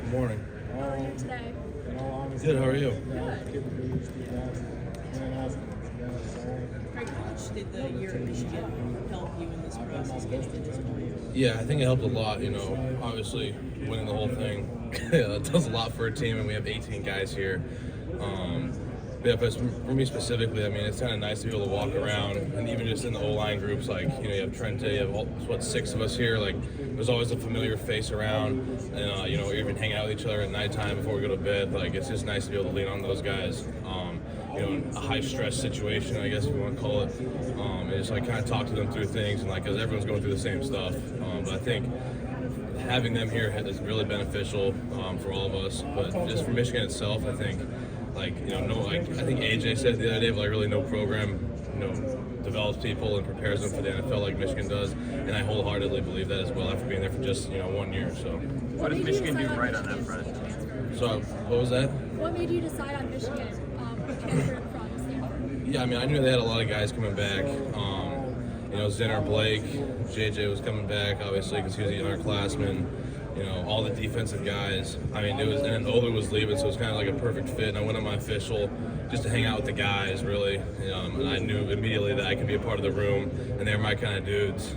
Good morning. How are you today? Good, how are you? Good. Craig, how much did the year at Michigan help you in this process, getting to this point? Yeah, I think it helped a lot, obviously winning the whole thing. It does a lot for a team, and we have 18 guys here. But for me specifically, I mean, it's kind of nice to be able to walk around, and even just in the O-line groups, like, you have Trente, you have, 6 of us here, like, there's always a familiar face around, and, even hang out with each other at nighttime before we go to bed. Like, it's just nice to be able to lean on those guys, in a high-stress situation, I guess if you want to call it, and just, kind of talk to them through things, and, because everyone's going through the same stuff. But I think having them here is really beneficial for all of us. But just for Michigan itself, I think, I think AJ said the other day, but really no program, develops people and prepares them for the NFL like Michigan does, and I wholeheartedly believe that as well after being there for just 1 year. So, what does Michigan do right on that front? So, what was that? What made you decide on Michigan transferred from Stanford? Yeah, I mean, I knew they had a lot of guys coming back. Zinner, Blake, JJ was coming back, obviously, because he was a younger classman. All the defensive guys. I mean, and then Oler was leaving, so it was kind of like a perfect fit. And I went on my official just to hang out with the guys, really. And I knew immediately that I could be a part of the room, and they're my kind of dudes.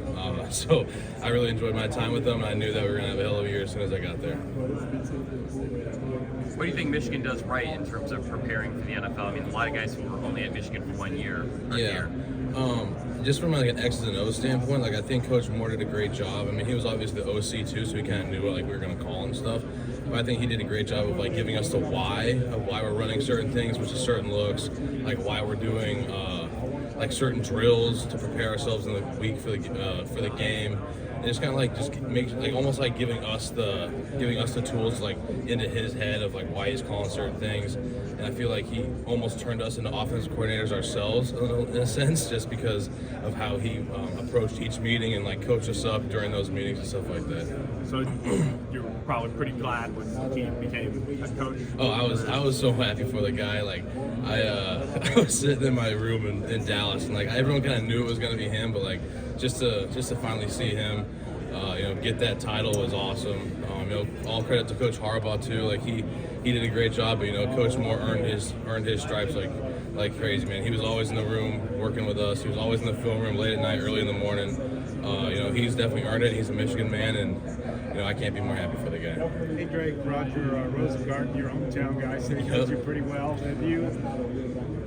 So I really enjoyed my time with them, and I knew that we were going to have a hell of a year as soon as I got there. What do you think Michigan does right in terms of preparing for the NFL? I mean, a lot of guys who were only at Michigan for 1 year are here. Just from an X's and O's standpoint, I think Coach Moore did a great job. I mean, he was obviously the OC too, so he kind of knew what we were going to call and stuff. But I think he did a great job of giving us the why of why we're running certain things, which is certain looks, why we're doing certain drills to prepare ourselves in the week for the game. And it's kind of almost giving us the tools into his head of why he's calling certain things. And I feel like he almost turned us into offensive coordinators ourselves in a sense, just because of how he approached each meeting and coached us up during those meetings and stuff like that. So you're probably pretty glad when he became a coach. Oh, I was so happy for the guy. I was sitting in my room in Dallas, and everyone kind of knew it was going to be him, but just to finally see him, get that title was awesome. All credit to Coach Harbaugh too. He did a great job, but Coach Moore earned his stripes like crazy, man. He was always in the room working with us. He was always in the film room late at night, early in the morning. He's definitely earned it. He's a Michigan man, and I can't be more happy for the guy. Hey Drake, Roger Rosengarten, your hometown guy, said he knows you pretty well.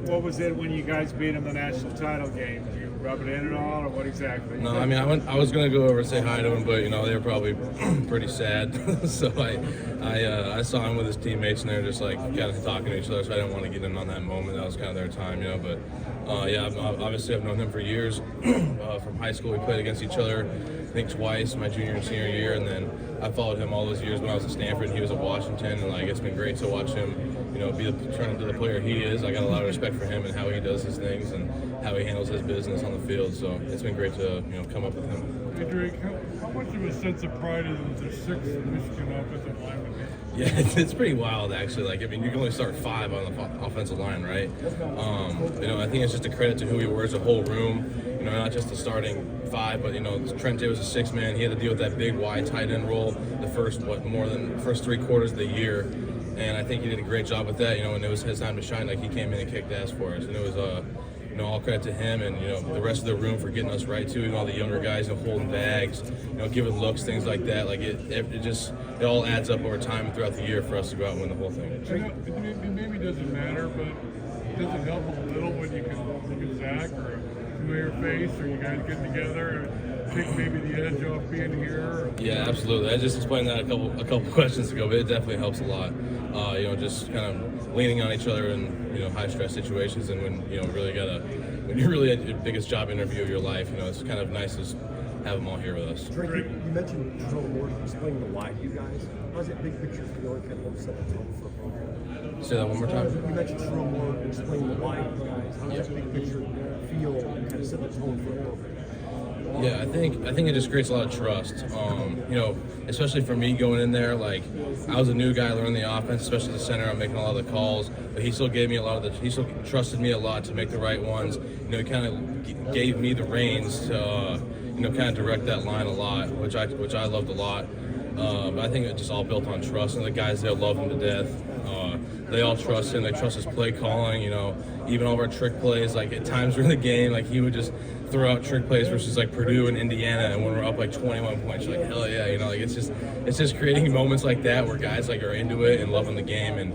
What was it when you guys beat him the national title game? Did you rub it in at all, or what exactly? No, I mean, I was going to go over and say hi to him, but, they were probably pretty sad. So I saw him with his teammates, and they were just, kind of talking to each other, so I didn't want to get in on that moment. That was kind of their time, But, obviously I've known him for years. From high school, we played against each other, I think twice, my junior and senior year, and then I followed him all those years when I was at Stanford, and he was at Washington, and, it's been great to watch him, turn into the player he is. I got a lot of respect for him and how he does his things and how he handles his business on the field. So it's been great to come up with him. Hey Drake, how much of a sense of pride is it there's 6 Michigan offensive linemen? Yeah, it's pretty wild actually. You can only start 5 on the offensive line, right? I think it's just a credit to who he was, the whole room. Not just the starting 5, but Trente was a 6-man. He had to deal with that big wide tight end role the first 3 quarters of the year. And I think he did a great job with that, when it was his time to shine, he came in and kicked ass for us. And it was, all credit to him and, the rest of the room for getting us right, too, and all the younger guys, holding bags, giving looks, things like that. It all adds up over time and throughout the year for us to go out and win the whole thing. It maybe doesn't matter, but does it help a little when you can Zach or a familiar face, or you guys get together and take maybe the edge off being here? Yeah, absolutely. I just explained that a couple questions ago, but it definitely helps a lot. Just kind of leaning on each other in high stress situations, and when when you're really at your biggest job interview of your life, it's kind of nice to have them all here with us. Drake, you mentioned Jerome Ward explaining the why to you guys. How does that big picture feel and kind of help set the tone for a program? Say that one more time. You mentioned Jerome Ward explaining the why to you guys. How does that big picture feel and kind of set the tone for a program? Yeah, I think it just creates a lot of trust. Especially for me going in there, I was a new guy learning the offense, especially the center. I'm making a lot of the calls, but he still gave me he still trusted me a lot to make the right ones. He kind of gave me the reins to, kind of direct that line a lot, which I loved a lot. But I think it's just all built on trust, and the guys there love him to death. They all trust him. They trust his play calling. Even all of our trick plays. Like at times during the game, like he would just throw out trick plays versus like Purdue and Indiana, and when we're up like 21 points, you're like, hell yeah, like it's just creating moments like that where guys like are into it and loving the game and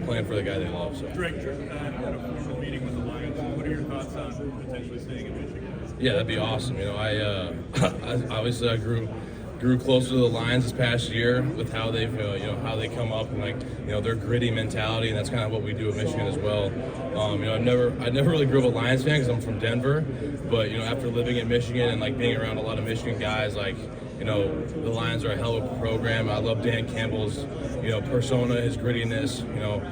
playing for the guy they love. So. Drake, had a formal meeting with the Lions. What are your thoughts on potentially staying in Michigan? Yeah, that'd be awesome. I obviously grew closer to the Lions this past year with how they've how they come up and their gritty mentality, and that's kind of what we do at Michigan as well. I never really grew up a Lions fan because I'm from Denver, but after living in Michigan and like being around a lot of Michigan guys, the Lions are a hell of a program. I love Dan Campbell's persona, his grittiness.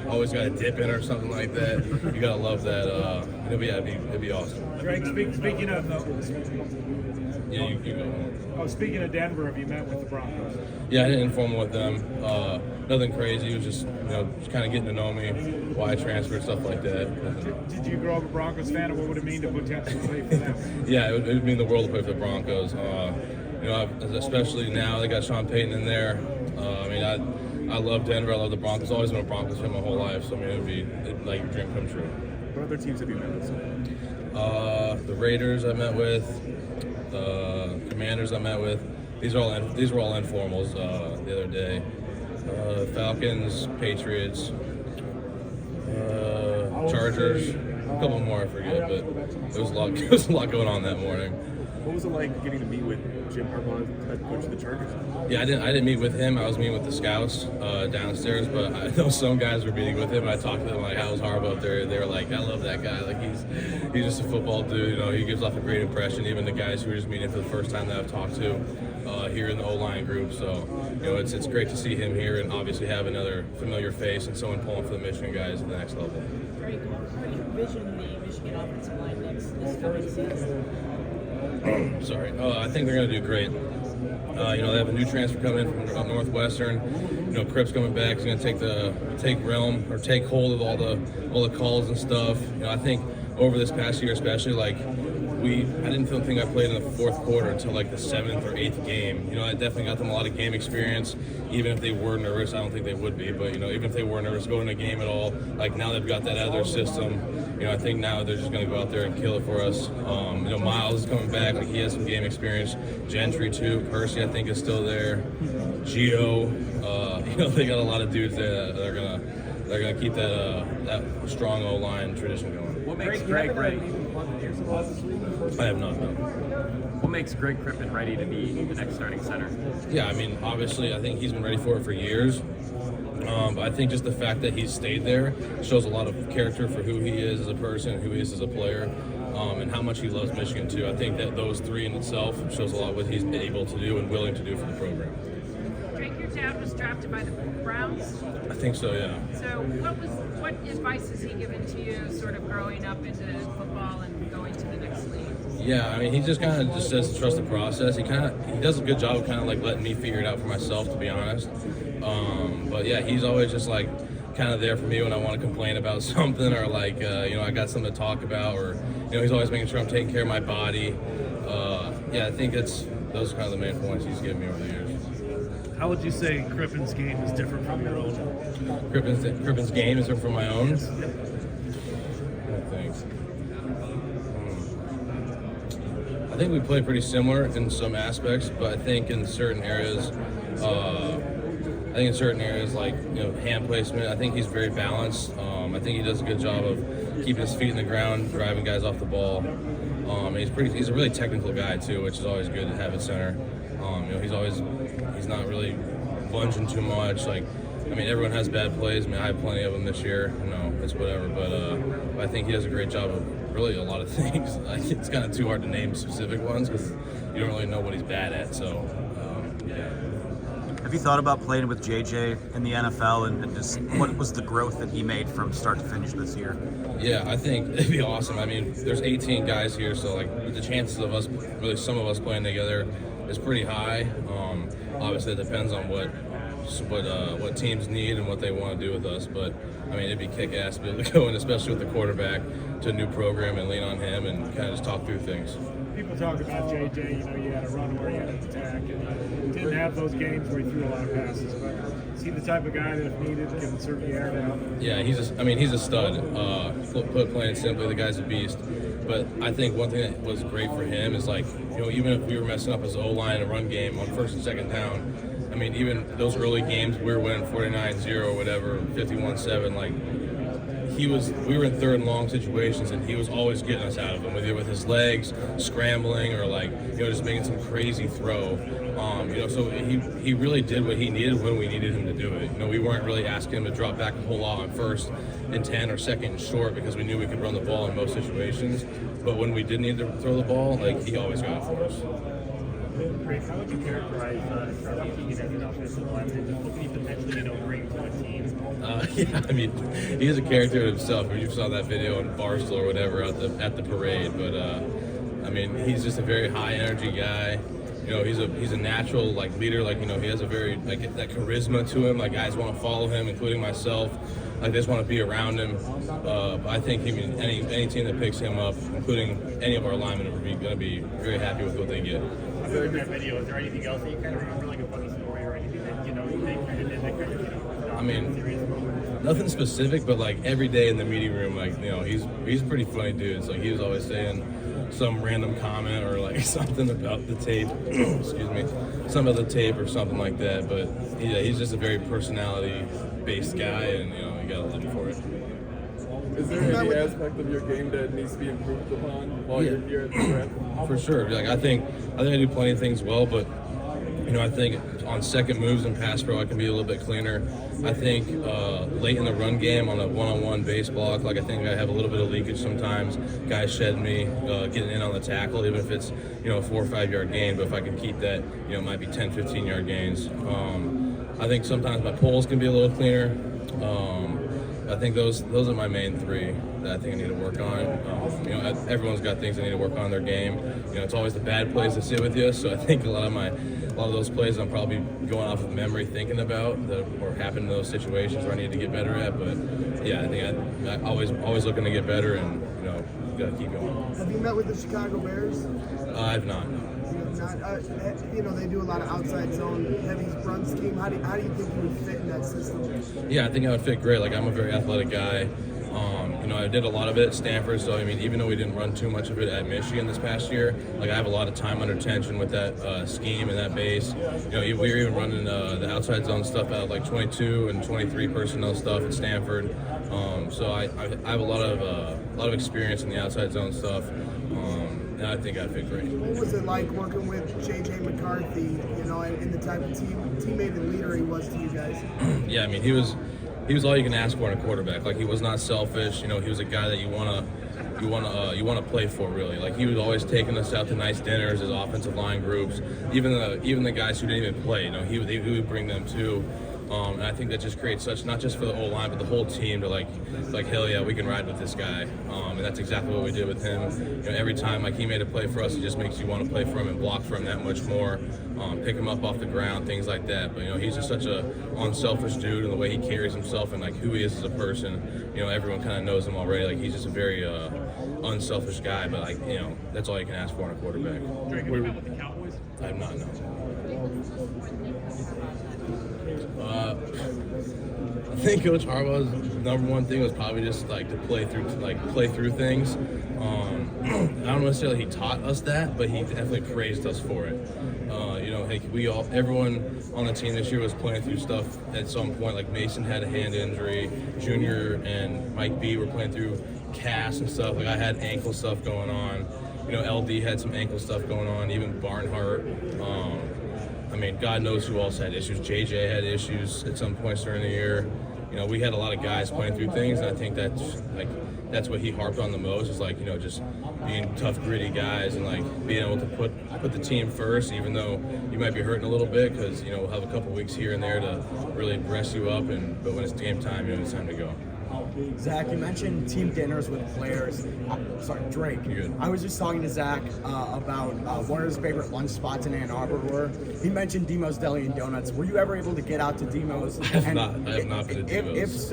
Always got a dip in or something like that. You gotta love that. It'd be awesome. Drake, speaking of Yeah, you go. speaking of Denver, have you met with the Broncos? Yeah, I did informal with them. Nothing crazy. It was just kind of getting to know me, why I transferred, stuff like that. Did you grow up a Broncos fan, or what would it mean to potentially play for them? Yeah, it would mean the world to play for the Broncos. Especially now they got Sean Payton in there. I love Denver. I love the Broncos. Always been a Broncos fan my whole life. So it'd be like a dream come true. What other teams have you met with? The Raiders I met with. The Commanders I met with. These were all informals the other day. Falcons, Patriots, Chargers, a couple more I forget, but there was a lot going on that morning. What was it like getting to meet with Jim Harbaugh, head coach of the Chargers? Yeah, I didn't meet with him. I was meeting with the scouts downstairs, but I know some guys were meeting with him. And I talked to them like, "How's Harbaugh up there?" They were like, "I love that guy. Like he's just a football dude. He gives off a great impression." Even the guys who were just meeting for the first time that I've talked to here in the O-line group. So it's great to see him here and obviously have another familiar face and someone pulling for the Michigan guys at the next level. Drake, how do you envision the Michigan offensive line this coming season? Sorry. I think they're going to do great. They have a new transfer coming in from Northwestern. Cripp's coming back. He's going to take hold of all the calls and stuff. I think over this past year, especially, I didn't think I played in the fourth quarter until like the 7th or 8th game. I definitely got them a lot of game experience. Even if they were nervous, I don't think they would be. But even if they were nervous going to a game at all, now they've got that out of their system. I think now they're just going to go out there and kill it for us. Miles is coming back; he has some game experience. Gentry too. Percy, I think, is still there. Gio, they got a lot of dudes that are gonna keep that strong O-line tradition going. What makes Greg ready? I have not. No. What makes Greg Crippen ready to be the next starting center? Yeah, obviously, I think he's been ready for it for years. But I think just the fact that he's stayed there shows a lot of character for who he is as a person, who he is as a player, and how much he loves Michigan too. I think that those three in itself shows a lot what he's able to do and willing to do for the program. Drake, your dad was drafted by the Browns. I think so, yeah. So what advice has he given to you sort of growing up into football and going to the next league? Yeah, he just kind of just says to trust the process. He does a good job of kind of letting me figure it out for myself, to be honest. But yeah, he's always just kind of there for me when I want to complain about something or I got something to talk about, or he's always making sure I'm taking care of my body. I think those are kind of the main points he's given me over the years. How would you say Crippen's game is different from your own? Crippen's game is different from my own. Yes. I think we play pretty similar in some aspects, but I think in certain areas, like hand placement, I think he's very balanced. I think he does a good job of keeping his feet in the ground, driving guys off the ball. He's a really technical guy too, which is always good to have at center. He's not really lunging too much. Everyone has bad plays. I had plenty of them this year. It's whatever. But I think he does a great job of really a lot of things. It's kind of too hard to name specific ones because you don't really know what he's bad at. So, yeah. Have you thought about playing with JJ in the NFL and just what was the growth that he made from start to finish this year? Yeah, I think it'd be awesome. There's 18 guys here, so the chances of us, really some of us playing together, is pretty high. Obviously, it depends on what teams need and what they want to do with us. But it'd be kick-ass to be able to go in, especially with the quarterback, to a new program and lean on him and kind of just talk through things. People talk about JJ, you had a run where he had an attack, and he didn't have those games where he threw a lot of passes. But is he the type of guy that, if needed, can certainly air it out? Yeah, he's a stud. Put plain simply, the guy's a beast. But I think one thing that was great for him is even if we were messing up his O-line and run game on first and second down, even those early games we were winning 49-0 or whatever, 51-7, we were in third and long situations, and he was always getting us out of them, whether with his legs, scrambling, or just making some crazy throw. So he really did what he needed when we needed him to do it. We weren't really asking him to drop back a whole lot on first and 10 or second and short because we knew we could run the ball in most situations. But when we did need to throw the ball, he always got it for us. Drake, how would you characterize Charlie Egan as an offensive lineman? What can he potentially, bring to a team? He is a character himself. You saw that video on Barstool or whatever at the parade. But he's just a very high energy guy. He's a natural leader. He has a very that charisma to him. Guys want to follow him, including myself. They just want to be around him. I think any team that picks him up, including any of our linemen, are going to be very happy with what they get. After that video, is there anything else that you kind of remember, a funny story or anything that they kind of did that kind of serious moment? Nothing specific, but every day in the meeting room, he's a pretty funny dude. So he was always saying some random comment or something about the tape, excuse me, some of the tape or something like that. But yeah, he's just a very personality-based guy, and you gotta love him for it. Is there any aspect of your game that needs to be improved upon while you're here at the draft? For sure. I think I do plenty of things well, but I think on second moves and pass pro I can be a little bit cleaner. I think late in the run game on a one-on-one base block, I think I have a little bit of leakage sometimes. Guys shed me, getting in on the tackle, even if it's a 4 or 5 yard gain. But if I can keep that, it might be 10, 15 yard gains. I think sometimes my pulls can be a little cleaner. I think those are my main three that I think I need to work on. Everyone's got things they need to work on in their game. It's always the bad plays that sit with you. So I think a lot of those plays I'm probably going off of memory thinking about that or happened in those situations where I need to get better at. But yeah, I think I always looking to get better, and got to keep going. Have you met with the Chicago Bears? I've not. They do a lot of outside zone heavy run scheme. How do you think you would fit in that system? Yeah, I think I would fit great. I'm a very athletic guy. I did a lot of it at Stanford, so even though we didn't run too much of it at Michigan this past year, I have a lot of time under tension with that scheme and that base. We were even running the outside zone stuff out 22 and 23 personnel stuff at Stanford. So I have a lot of experience in the outside zone stuff. And I think I'd fit great. What was it like working with J.J. McCarthy, and the type of teammate and leader he was to you guys? Yeah, he was all you can ask for in a quarterback. He was not selfish. He was a guy that you want to play for, really. He was always taking us out to nice dinners, his offensive line groups, even the guys who didn't even play. He would bring them too. And I think that just creates such, not just for the O-line, but the whole team to hell yeah, we can ride with this guy. And that's exactly what we did with him. Every time he made a play for us, it just makes you want to play for him and block for him that much more, pick him up off the ground, things like that. But he's just such a unselfish dude, and the way he carries himself and who he is as a person. Everyone kind of knows him already. He's just a very unselfish guy. But that's all you can ask for in a quarterback. Drake, what about with the Cowboys? I have not known. I think Coach Harbaugh's number one thing was probably just to play through things. I don't necessarily he taught us that, but he definitely praised us for it. Everyone on the team this year was playing through stuff at some point. Mason had a hand injury, Junior and Mike B were playing through cast and stuff. I had ankle stuff going on. LD had some ankle stuff going on. Even Barnhart. God knows who else had issues. JJ had issues at some points during the year. We had a lot of guys playing through things, and I think that's what he harped on the most is just being tough, gritty guys and being able to put the team first, even though you might be hurting a little bit because we'll have a couple weeks here and there to really rest you up, but when it's game time, it's time to go. Zach, you mentioned team dinners with players. Drake. You're good. I was just talking to Zach about one of his favorite lunch spots in Ann Arbor were. He mentioned Demo's Deli and Donuts. Were you ever able to get out to Demo's? I have not been to Demo's.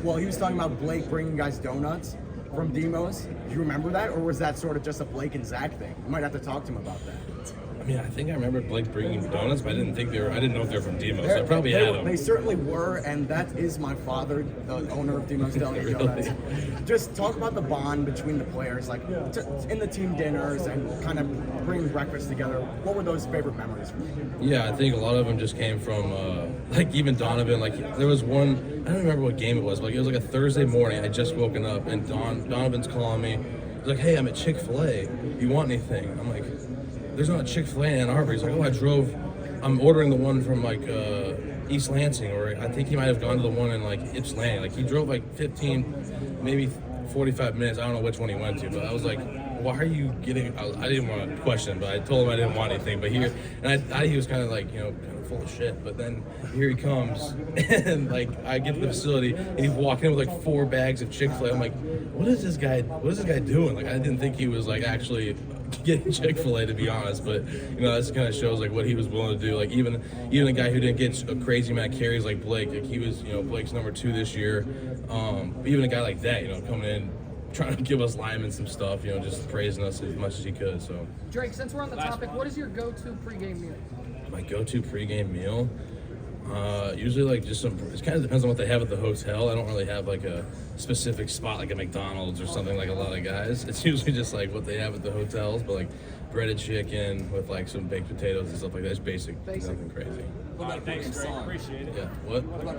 Well, he was talking about Blake bringing you guys donuts from Demos. Do you remember that, or was that sort of just a Blake and Zach thing? You might have to talk to him about that. I mean, I think I remember Blake bringing donuts, but I didn't know if they were from Demos. I probably had them. They certainly were, and that is my father, the owner of Demos Deli and Donuts. Just talk about the bond between the players, like in the team dinners and kind of bringing breakfast together. What were those favorite memories for you? Yeah, I think a lot of them just came from, like even Donovan. Like there was one, I don't remember what game it was, but it was like a Thursday morning. I just woken up and Donovan's calling me. He's like, "Hey, I'm at Chick-fil-A. You want anything?" I'm like, "There's not a Chick-fil-A in Ann Arbor." He's like, "Oh, I'm ordering the one from like East Lansing, or I think he might have gone to the one in like Ypsilanti." Like he drove like 15, maybe 45 minutes. I don't know which one he went to, but I was like, "Why are you getting?" I didn't want to question, but I told him I didn't want anything. But he was kind of like, kind of full of shit. But then here he comes, and like I get to the facility, and he's walking in with like 4 bags of Chick-fil-A. I'm like, what is this guy doing? Like I didn't think he was like actually getting Chick-fil-A, to be honest, but that kind of shows like what he was willing to do. Like even a guy who didn't get a crazy amount of carries like Blake, like he was Blake's number 2 this year. Even a guy like that, coming in trying to give us linemen some stuff, just praising us as much as he could. So Drake, since we're on the topic, what is your go-to pregame meal? My go-to pregame meal, usually like just it kind of depends on what they have at the hotel. I don't really have like a specific spot like a McDonald's or something like a lot of guys. It's usually just like what they have at the hotels, but like breaded chicken with like some baked potatoes and stuff like that. It's basic. Nothing crazy. Thanks, Drake. Appreciate it. Yeah. What?